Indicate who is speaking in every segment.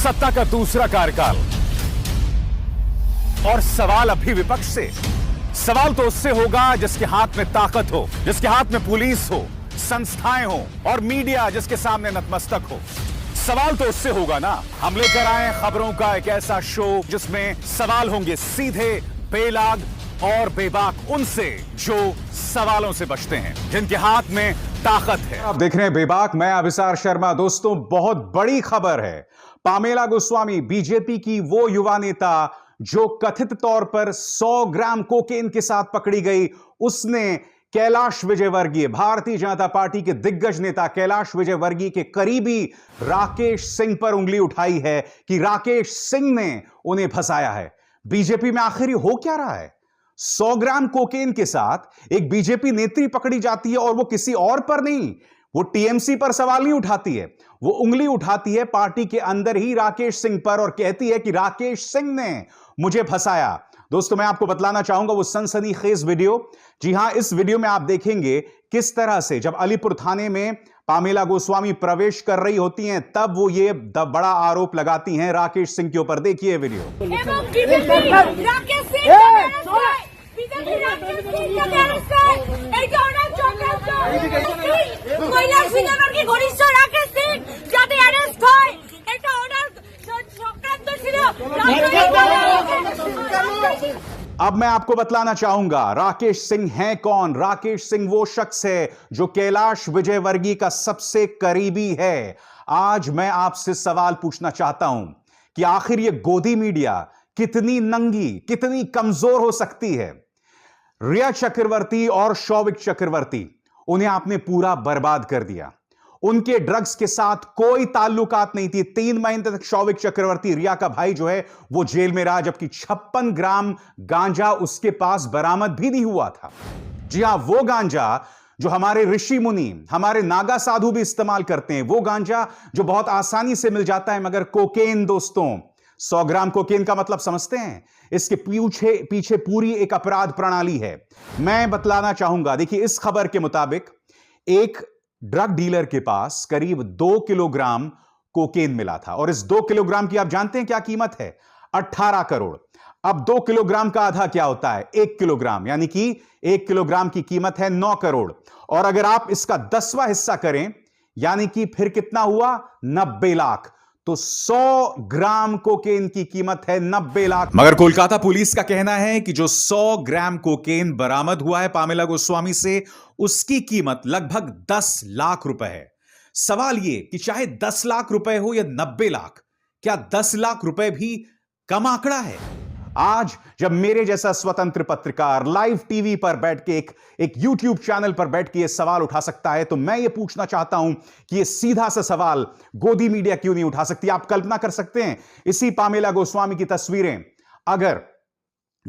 Speaker 1: सत्ता का दूसरा कार्यकाल। और सवाल अभी विपक्ष से, सवाल तो उससे होगा जिसके हाथ में ताकत हो, जिसके हाथ में पुलिस हो, संस्थाएं हो और मीडिया जिसके सामने नतमस्तक हो। सवाल तो उससे होगा ना। हम लेकर आए खबरों का एक ऐसा शो जिसमें सवाल होंगे सीधे, बेलाग और बेबाक उनसे जो सवालों से बचते हैं, जिनके हाथ में ताकत है। आप देख रहे हैं बेबाक, मैं अभिसार शर्मा। दोस्तों, बहुत बड़ी खबर है। पामेला गोस्वामी, बीजेपी की वो युवा नेता जो कथित तौर पर 100 ग्राम कोकेन के साथ पकड़ी गई, उसने कैलाश विजयवर्गीय, भारतीय जनता पार्टी के दिग्गज नेता कैलाश विजयवर्गीय के करीबी राकेश सिंह पर उंगली उठाई है कि राकेश सिंह ने उन्हें फंसाया है। बीजेपी में आखिर हो क्या रहा है? 100 ग्राम कोकेन के साथ एक बीजेपी नेत्री पकड़ी जाती है और वो किसी और पर नहीं, वो टीएमसी पर सवाल नहीं उठाती है, वो उंगली उठाती है पार्टी के अंदर ही राकेश सिंह पर और कहती है कि राकेश सिंह ने मुझे फंसाया। दोस्तों, मैं आपको बतलाना चाहूंगा वो सनसनीखेज वीडियो। जी हां, इस वीडियो में आप देखेंगे किस तरह से जब अलीपुर थाने में पामेला गोस्वामी प्रवेश कर रही होती हैं, तब वो ये बड़ा आरोप लगाती हैं राकेश सिंह के ऊपर। देखिए वीडियो। अब मैं आपको बतलाना चाहूंगा राकेश सिंह हैं कौन। राकेश सिंह वो शख्स है जो कैलाश विजयवर्गीय का सबसे करीबी है। आज मैं आपसे सवाल पूछना चाहता हूं कि आखिर ये गोदी मीडिया कितनी नंगी, कितनी कमजोर हो सकती है। रिया चक्रवर्ती और शौविक चक्रवर्ती, उन्हें आपने पूरा बर्बाद कर दिया। उनके ड्रग्स के साथ कोई ताल्लुकात नहीं थी। 3 महीने तक शौविक चक्रवर्ती, रिया का भाई जो है, वो जेल में रहा, जबकि 56 ग्राम गांजा उसके पास बरामद भी नहीं हुआ था। जी हां, वो गांजा जो हमारे ऋषि मुनि, हमारे नागा साधु भी इस्तेमाल करते हैं, वो गांजा जो बहुत आसानी से मिल जाता है। मगर कोकेन दोस्तों, 100 ग्राम कोकेन का मतलब समझते हैं? इसके पीछे पूरी एक अपराध प्रणाली है। मैं बतलाना चाहूंगा, देखिए इस खबर के मुताबिक एक ड्रग डीलर के पास करीब 2 किलोग्राम कोकेन मिला था और इस 2 किलोग्राम की आप जानते हैं क्या कीमत है? 18 करोड़। अब 2 किलोग्राम का आधा क्या होता है? 1 किलोग्राम, यानी कि 1 किलोग्राम की कीमत है 9 करोड़। और अगर आप इसका 10वां हिस्सा करें, यानी कि फिर कितना हुआ? 90 लाख। तो 100 ग्राम कोकेन की कीमत है 90 लाख। मगर कोलकाता पुलिस का कहना है कि जो 100 ग्राम कोकेन बरामद हुआ है पामेला गोस्वामी से, उसकी कीमत लगभग 10 लाख रुपए है। सवाल यह कि चाहे 10 लाख रुपए हो या 90 लाख, क्या 10 लाख रुपए भी कम आंकड़ा है? आज जब मेरे जैसा स्वतंत्र पत्रकार लाइव टीवी पर बैठ के एक यूट्यूब चैनल पर बैठ के यह सवाल उठा सकता है, तो मैं यह पूछना चाहता हूं कि यह सीधा सा सवाल गोदी मीडिया क्यों नहीं उठा सकती? आप कल्पना कर सकते हैं इसी पामेला गोस्वामी की तस्वीरें अगर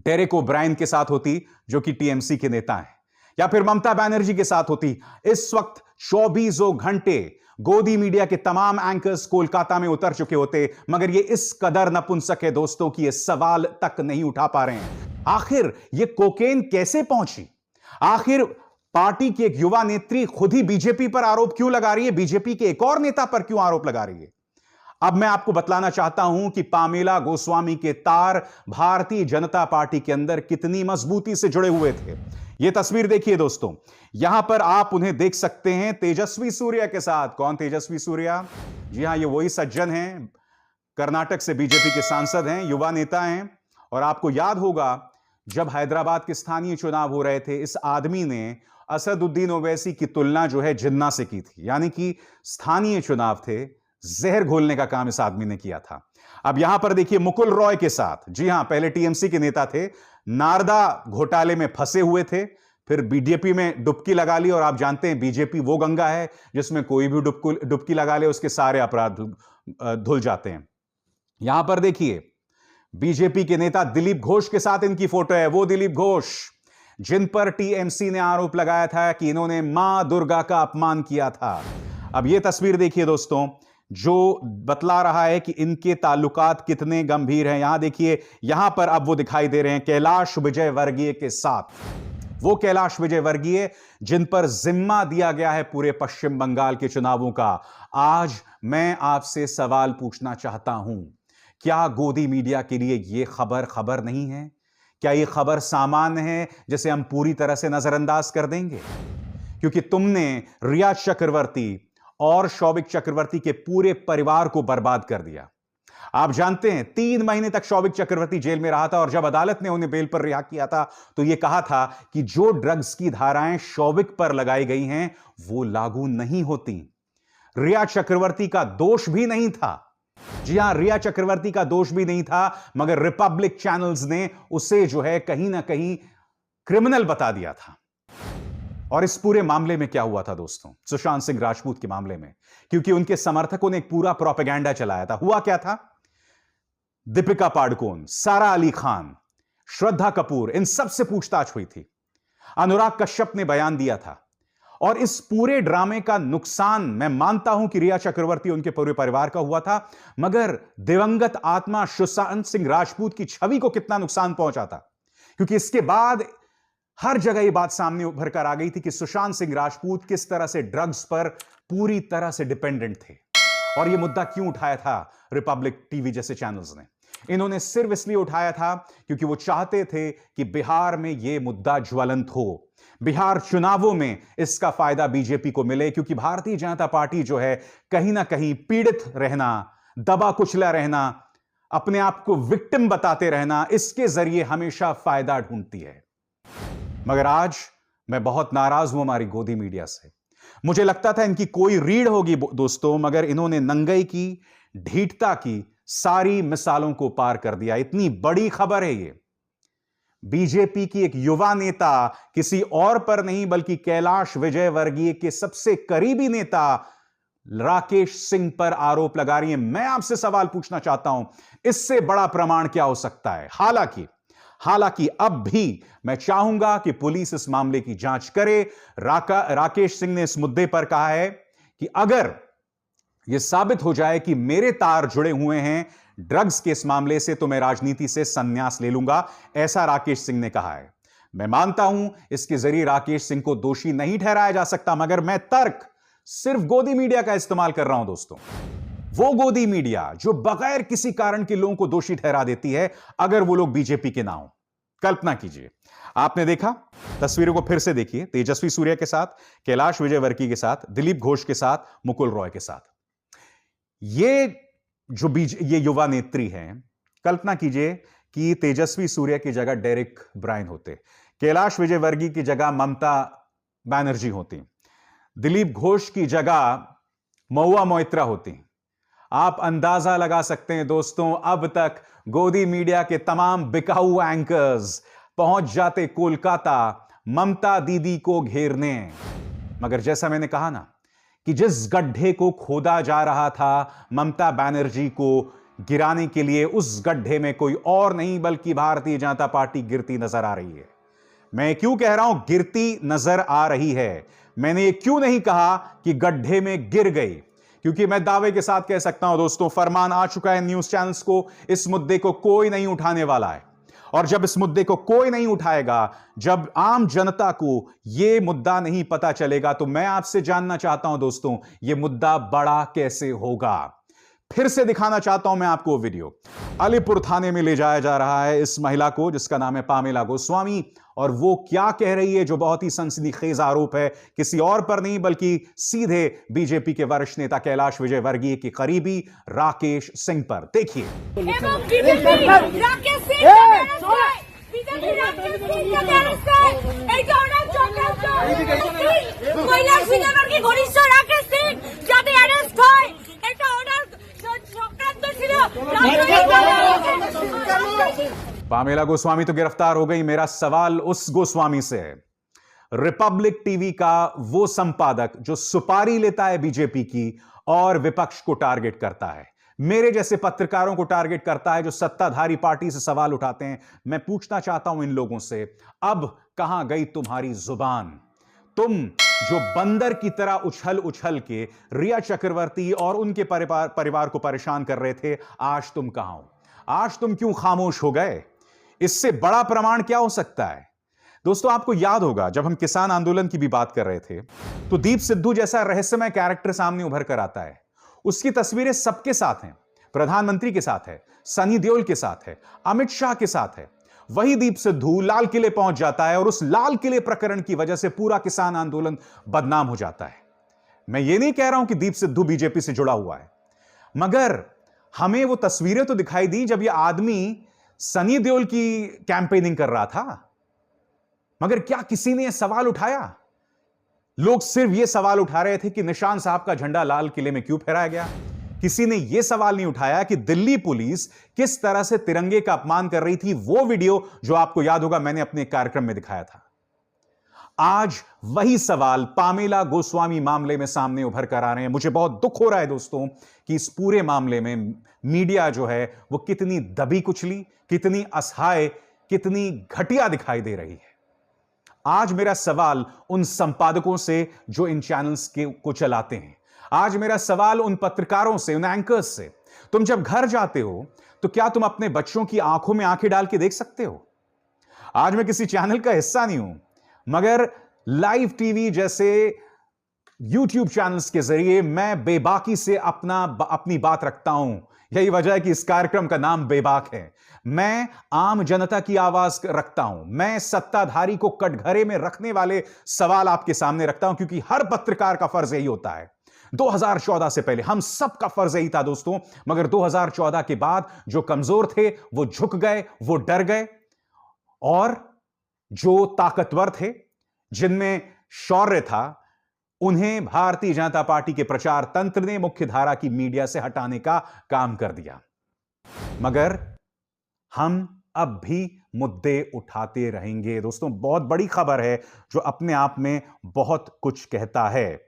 Speaker 1: डेरेक ओब्रायन के साथ होती, जो कि टीएमसी के नेता हैं, या फिर ममता बनर्जी के साथ होती, इस वक्त 24 घंटे गोदी मीडिया के तमाम एंकर्स कोलकाता में उतर चुके होते। मगर ये इस कदर नपुंसक है दोस्तों कि ये सवाल तक नहीं उठा पा रहे हैं। आखिर ये कोकेन कैसे पहुंची? आखिर पार्टी की एक युवा नेत्री खुद ही बीजेपी पर आरोप क्यों लगा रही है? बीजेपी के एक और नेता पर क्यों आरोप लगा रही है? अब मैं आपको बतलाना चाहता हूं कि पामेला गोस्वामी के तार भारतीय जनता पार्टी के अंदर कितनी मजबूती से जुड़े हुए थे। यह तस्वीर देखिए दोस्तों, यहां पर आप उन्हें देख सकते हैं तेजस्वी सूर्या के साथ। कौन तेजस्वी सूर्या? जी हां, ये वही सज्जन हैं, कर्नाटक से बीजेपी के सांसद हैं, युवा नेता हैं। और आपको याद होगा जब हैदराबाद के स्थानीय चुनाव हो रहे थे, इस आदमी ने असदुद्दीन ओवैसी की तुलना जो है जिन्ना से की थी। यानी कि स्थानीय चुनाव थे, जहर घोलने का काम इस आदमी ने किया था। अब यहां पर देखिए मुकुल रॉय के साथ, जी हां, पहले टीएमसी के नेता थे, नारदा घोटाले में फंसे हुए थे, फिर बीजेपी में डुबकी लगा ली। और आप जानते हैं बीजेपी वो गंगा है जिसमें कोई भी डुबकी लगा ले उसके सारे अपराध धुल जाते हैं। यहां पर देखिए बीजेपी के नेता दिलीप घोष के साथ इनकी फोटो है। वो दिलीप घोष जिन पर टीएमसी ने आरोप लगाया था कि इन्होंने मां दुर्गा का अपमान किया था। अब यह तस्वीर देखिए दोस्तों, जो बतला रहा है कि इनके ताल्लुकात कितने गंभीर हैं। यहां देखिए, यहां पर अब वो दिखाई दे रहे हैं कैलाश विजयवर्गीय के साथ। वो कैलाश विजयवर्गीय जिन पर जिम्मा दिया गया है पूरे पश्चिम बंगाल के चुनावों का। आज मैं आपसे सवाल पूछना चाहता हूं, क्या गोदी मीडिया के लिए यह खबर नहीं है? क्या यह खबर सामान्य है जिसे हम पूरी तरह से नजरअंदाज कर देंगे? क्योंकि तुमने रिया चक्रवर्ती और शौविक चक्रवर्ती के पूरे परिवार को बर्बाद कर दिया। आप जानते हैं 3 महीने तक शौविक चक्रवर्ती जेल में रहा था और जब अदालत ने उन्हें बेल पर रिहा किया था तो यह कहा था कि जो ड्रग्स की धाराएं शौविक पर लगाई गई हैं वो लागू नहीं होती। रिया चक्रवर्ती का दोष भी नहीं था। जी हां, रिया चक्रवर्ती का दोष भी नहीं था, मगर रिपब्लिक चैनल्स ने उसे जो है कहीं ना कहीं क्रिमिनल बता दिया था। और इस पूरे मामले में क्या हुआ था दोस्तों, सुशांत सिंह राजपूत के मामले में, क्योंकि उनके समर्थकों ने एक पूरा प्रोपेगेंडा चलाया था। हुआ क्या था, दीपिका पादुकोण, सारा अली खान, श्रद्धा कपूर, इन सब से पूछताछ हुई थी। अनुराग कश्यप ने बयान दिया था और इस पूरे ड्रामे का नुकसान मैं मानता हूं कि रिया चक्रवर्ती उनके पूरे परिवार का हुआ था, मगर दिवंगत आत्मा सुशांत सिंह राजपूत की छवि को कितना नुकसान पहुंचा था। क्योंकि इसके बाद हर जगह यह बात सामने उभर कर आ गई थी कि सुशांत सिंह राजपूत किस तरह से ड्रग्स पर पूरी तरह से डिपेंडेंट थे। और यह मुद्दा क्यों उठाया था रिपब्लिक टीवी जैसे चैनल्स ने? इन्होंने सिर्फ इसलिए उठाया था क्योंकि वो चाहते थे कि बिहार में यह मुद्दा ज्वलंत हो, बिहार चुनावों में इसका फायदा बीजेपी को मिले, क्योंकि भारतीय जनता पार्टी जो है कहीं ना कहीं पीड़ित रहना, दबा कुचला रहना, अपने आप को विक्टिम बताते रहना, इसके जरिए हमेशा फायदा ढूंढती है। मगर आज मैं बहुत नाराज हूं हमारी गोदी मीडिया से। मुझे लगता था इनकी कोई रीढ़ होगी दोस्तों, मगर इन्होंने नंगई की, ढीठता की, सारी मिसालों को पार कर दिया। इतनी बड़ी खबर है ये। बीजेपी की एक युवा नेता किसी और पर नहीं बल्कि कैलाश विजयवर्गीय के सबसे करीबी नेता राकेश सिंह पर आरोप लगा रही है। मैं आपसे सवाल पूछना चाहता हूं, इससे बड़ा प्रमाण क्या हो सकता है? हालांकि अब भी मैं चाहूंगा कि पुलिस इस मामले की जांच करे। राकेश सिंह ने इस मुद्दे पर कहा है कि अगर यह साबित हो जाए कि मेरे तार जुड़े हुए हैं ड्रग्स के इस मामले से, तो मैं राजनीति से संन्यास ले लूंगा, ऐसा राकेश सिंह ने कहा है। मैं मानता हूं इसके जरिए राकेश सिंह को दोषी नहीं ठहराया जा सकता, मगर मैं तर्क सिर्फ गोदी मीडिया का इस्तेमाल कर रहा हूं दोस्तों। वो गोदी मीडिया जो बगैर किसी कारण के लोगों को दोषी ठहरा देती है, अगर वो लोग बीजेपी के ना हो। कल्पना कीजिए, आपने देखा, तस्वीरों को फिर से देखिए, तेजस्वी सूर्या के साथ, कैलाश विजयवर्गीय के साथ, दिलीप घोष के साथ, मुकुल रॉय के साथ। ये युवा नेत्री हैं। कल्पना कीजिए कि तेजस्वी सूर्या की जगह डेरिक ब्रायन होते, कैलाश विजयवर्गीय की जगह ममता बनर्जी होती, दिलीप घोष की जगह महुआ मोइत्रा होती। आप अंदाजा लगा सकते हैं दोस्तों, अब तक गोदी मीडिया के तमाम बिकाऊ एंकर्स पहुंच जाते कोलकाता ममता दीदी को घेरने। मगर जैसा मैंने कहा ना कि जिस गड्ढे को खोदा जा रहा था ममता बनर्जी को गिराने के लिए, उस गड्ढे में कोई और नहीं बल्कि भारतीय जनता पार्टी गिरती नजर आ रही है। मैं क्यों कह रहा हूं गिरती नजर आ रही है? मैंने ये क्यों नहीं कहा कि गड्ढे में गिर गई? क्योंकि मैं दावे के साथ कह सकता हूं दोस्तों, फरमान आ चुका है न्यूज चैनल्स को, इस मुद्दे को कोई नहीं उठाने वाला है। और जब इस मुद्दे को कोई नहीं उठाएगा, जब आम जनता को यह मुद्दा नहीं पता चलेगा, तो मैं आपसे जानना चाहता हूं दोस्तों, यह मुद्दा बड़ा कैसे होगा? फिर से दिखाना चाहता हूं मैं आपको वीडियो। अलीपुर थाने में ले जाया जा रहा है इस महिला को जिसका नाम है पामेला गोस्वामी, और वो क्या कह रही है जो बहुत ही सनसनीखेज आरोप है किसी और पर नहीं बल्कि सीधे बीजेपी के वरिष्ठ नेता कैलाश विजयवर्गीय के करीबी राकेश सिंह पर। देखिए। पामेला गोस्वामी तो गिरफ्तार हो गई। मेरा सवाल उस गोस्वामी से है, रिपब्लिक टीवी का वो संपादक जो सुपारी लेता है बीजेपी की और विपक्ष को टारगेट करता है, मेरे जैसे पत्रकारों को टारगेट करता है जो सत्ताधारी पार्टी से सवाल उठाते हैं। मैं पूछना चाहता हूं इन लोगों से, अब कहां गई तुम्हारी जुबान? तुम जो बंदर की तरह उछल उछल के रिया चक्रवर्ती और उनके परिवार को परेशान कर रहे थे, आज तुम कहां हो? आज तुम क्यों खामोश हो गए? इससे बड़ा प्रमाण क्या हो सकता है? दोस्तों, आपको याद होगा जब हम किसान आंदोलन की भी बात कर रहे थे तो दीप सिद्धू जैसा रहस्यमय कैरेक्टर सामने उभर कर आता है। उसकी तस्वीरें सबके साथ हैं। प्रधानमंत्री के साथ है, सनी देओल के साथ है, अमित शाह के साथ है। वही दीप सिद्धू लाल किले पहुंच जाता है और उस लाल किले प्रकरण की वजह से पूरा किसान आंदोलन बदनाम हो जाता है। मैं ये नहीं कह रहा हूं कि दीप सिद्धू बीजेपी से जुड़ा हुआ है, मगर हमें वो तस्वीरें तो दिखाई दी जब यह आदमी सनी देओल की कैंपेनिंग कर रहा था। मगर क्या किसी ने यह सवाल उठाया? लोग सिर्फ यह सवाल उठा रहे थे कि निशान साहब का झंडा लाल किले में क्यों फहराया गया। किसी ने यह सवाल नहीं उठाया कि दिल्ली पुलिस किस तरह से तिरंगे का अपमान कर रही थी। वो वीडियो जो आपको याद होगा मैंने अपने कार्यक्रम में दिखाया था। आज वही सवाल पामेला गोस्वामी मामले में सामने उभर कर आ रहे हैं। मुझे बहुत दुख हो रहा है दोस्तों कि इस पूरे मामले में मीडिया जो है वो कितनी दबी कुचली, कितनी असहाय, कितनी घटिया दिखाई दे रही है। आज मेरा सवाल उन संपादकों से जो इन चैनल्स को चलाते हैं, आज मेरा सवाल उन पत्रकारों से, उन एंकर्स से, तुम जब घर जाते हो तो क्या तुम अपने बच्चों की आंखों में आंखें डाल के देख सकते हो? आज मैं किसी चैनल का हिस्सा नहीं हूं, मगर लाइव टीवी जैसे यूट्यूब चैनल्स के जरिए मैं बेबाकी से अपनी बात रखता हूं। यही वजह है कि इस कार्यक्रम का नाम बेबाक है। मैं आम जनता की आवाज रखता हूं। मैं सत्ताधारी को कटघरे में रखने वाले सवाल आपके सामने रखता हूं, क्योंकि हर पत्रकार का फर्ज यही होता है। 2014 से पहले हम सबका फर्ज यही था दोस्तों, मगर 2014 के बाद जो कमजोर थे वो झुक गए, वो डर गए, और जो ताकतवर थे, जिनमें शौर्य था, उन्हें भारतीय जनता पार्टी के प्रचार तंत्र ने मुख्यधारा की मीडिया से हटाने का काम कर दिया। मगर हम अब भी मुद्दे उठाते रहेंगे दोस्तों। बहुत बड़ी खबर है जो अपने आप में बहुत कुछ कहता है।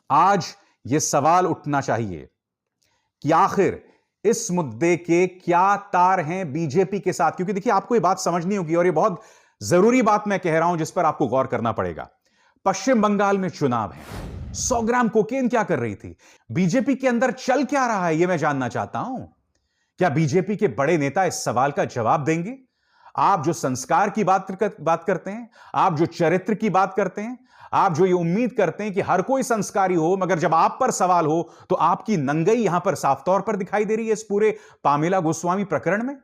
Speaker 1: आज यह सवाल उठना चाहिए कि आखिर इस मुद्दे के क्या तार हैं बीजेपी के साथ, क्योंकि देखिए आपको यह बात समझनी होगी और यह बहुत जरूरी बात मैं कह रहा हूं जिस पर आपको गौर करना पड़ेगा। पश्चिम बंगाल में चुनाव है। 100 ग्राम कोकेन क्या कर रही थी? बीजेपी के अंदर चल क्या रहा है, यह मैं जानना चाहता हूं। क्या बीजेपी के बड़े नेता इस सवाल का जवाब देंगे? आप जो संस्कार की बात करते हैं, आप जो चरित्र की बात करते हैं, आप जो ये उम्मीद करते हैं कि हर कोई संस्कारी हो, मगर जब आप पर सवाल हो तो आपकी नंगई यहां पर साफ तौर पर दिखाई दे रही है इस पूरे पामेला गोस्वामी प्रकरण में।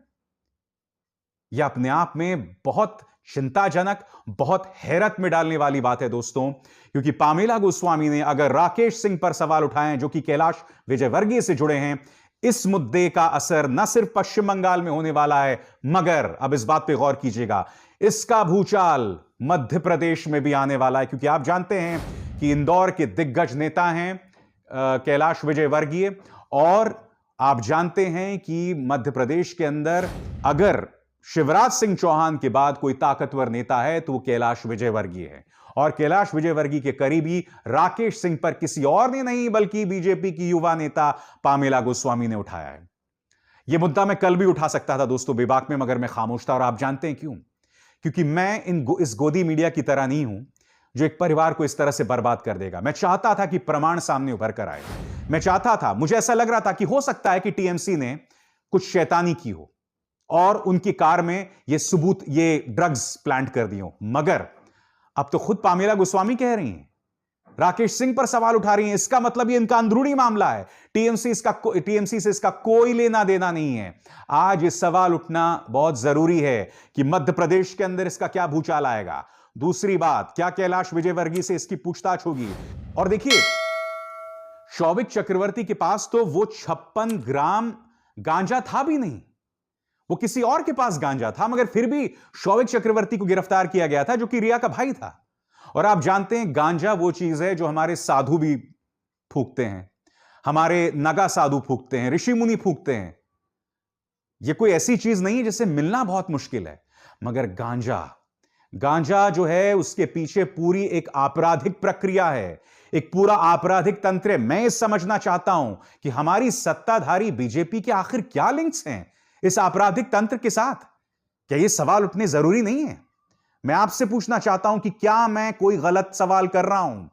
Speaker 1: यह अपने आप में बहुत चिंताजनक, बहुत हैरत में डालने वाली बात है दोस्तों, क्योंकि पामेला गोस्वामी ने अगर राकेश सिंह पर सवाल उठाए हैं जो कि कैलाश विजयवर्गीय से जुड़े हैं, इस मुद्दे का असर न सिर्फ पश्चिम बंगाल में होने वाला है, मगर अब इस बात पे गौर कीजिएगा, इसका भूचाल मध्य प्रदेश में भी आने वाला है। क्योंकि आप जानते हैं कि इंदौर के दिग्गज नेता हैं कैलाश विजयवर्गीय, और आप जानते हैं कि मध्य प्रदेश के अंदर अगर शिवराज सिंह चौहान के बाद कोई ताकतवर नेता है तो वो कैलाश विजयवर्गीय है। और कैलाश विजयवर्गीय के करीबी राकेश सिंह पर किसी और ने नहीं बल्कि बीजेपी की युवा नेता पामेला गोस्वामी ने उठाया है। यह मुद्दा मैं कल भी उठा सकता था दोस्तों बेबाक में, मगर मैं खामोश था। और आप जानते हैं क्यों? क्योंकि मैं इस गोदी मीडिया की तरह नहीं हूं जो एक परिवार को इस तरह से बर्बाद कर देगा। मैं चाहता था कि प्रमाण सामने उभर कर आए। मैं चाहता था, मुझे ऐसा लग रहा था कि हो सकता है कि टीएमसी ने कुछ शैतानी की हो और उनकी कार में ये ड्रग्स प्लांट कर दी हो, मगर अब तो खुद पामेला गोस्वामी कह रही हैं, राकेश सिंह पर सवाल उठा रही हैं। इसका मतलब ये इनका अंदरूनी मामला है। टीएमसी से इसका कोई लेना देना नहीं है। आज ये सवाल उठना बहुत जरूरी है कि मध्य प्रदेश के अंदर इसका क्या भूचाल आएगा। दूसरी बात, क्या कैलाश विजयवर्गीय से इसकी पूछताछ होगी? और देखिए, शौविक चक्रवर्ती के पास तो वो 56 ग्राम गांजा था भी नहीं, वो किसी और के पास गांजा था, मगर फिर भी शौविक चक्रवर्ती को गिरफ्तार किया गया था जो कि रिया का भाई था। और आप जानते हैं गांजा वो चीज है जो हमारे साधु भी फूकते हैं, हमारे नगा साधु फूकते हैं, ऋषि मुनि फूकते हैं। ये कोई ऐसी चीज नहीं है जिसे मिलना बहुत मुश्किल है। मगर गांजा जो है उसके पीछे पूरी एक आपराधिक प्रक्रिया है, एक पूरा आपराधिक तंत्र है। मैं समझना चाहता हूं कि हमारी सत्ताधारी बीजेपी के आखिर क्या लिंक्स हैं इस आपराधिक तंत्र के साथ। क्या ये सवाल उठने जरूरी नहीं है? मैं आपसे पूछना चाहता हूं कि क्या मैं कोई गलत सवाल कर रहा हूं?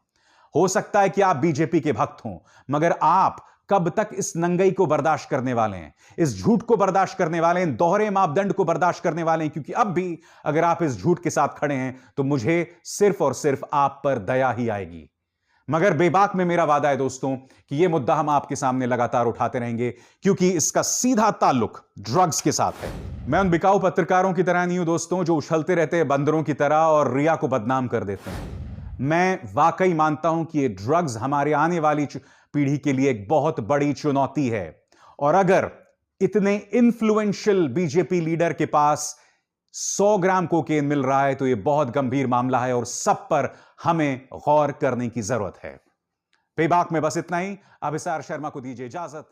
Speaker 1: हो सकता है कि आप बीजेपी के भक्त हों, मगर आप कब तक इस नंगई को बर्दाश्त करने वाले हैं, इस झूठ को बर्दाश्त करने वाले हैं, दोहरे मापदंड को बर्दाश्त करने वाले हैं? क्योंकि अब भी अगर आप इस झूठ के साथ खड़े हैं तो मुझे सिर्फ और सिर्फ आप पर दया ही आएगी। मगर बेबाक में मेरा वादा है दोस्तों कि यह मुद्दा हम आपके सामने लगातार उठाते रहेंगे, क्योंकि इसका सीधा ताल्लुक ड्रग्स के साथ है। मैं उन बिकाऊ पत्रकारों की तरह नहीं हूं दोस्तों जो उछलते रहते हैं बंदरों की तरह और रिया को बदनाम कर देते हैं। मैं वाकई मानता हूं कि ये ड्रग्स हमारे आने वाली पीढ़ी के लिए एक बहुत बड़ी चुनौती है, और अगर इतने इन्फ्लुएंशियल बीजेपी लीडर के पास 100 ग्राम कोकेन मिल रहा है तो यह बहुत गंभीर मामला है और सब पर हमें गौर करने की जरूरत है। बेबाक में बस इतना ही। अभिसार शर्मा को दीजिए इजाजत।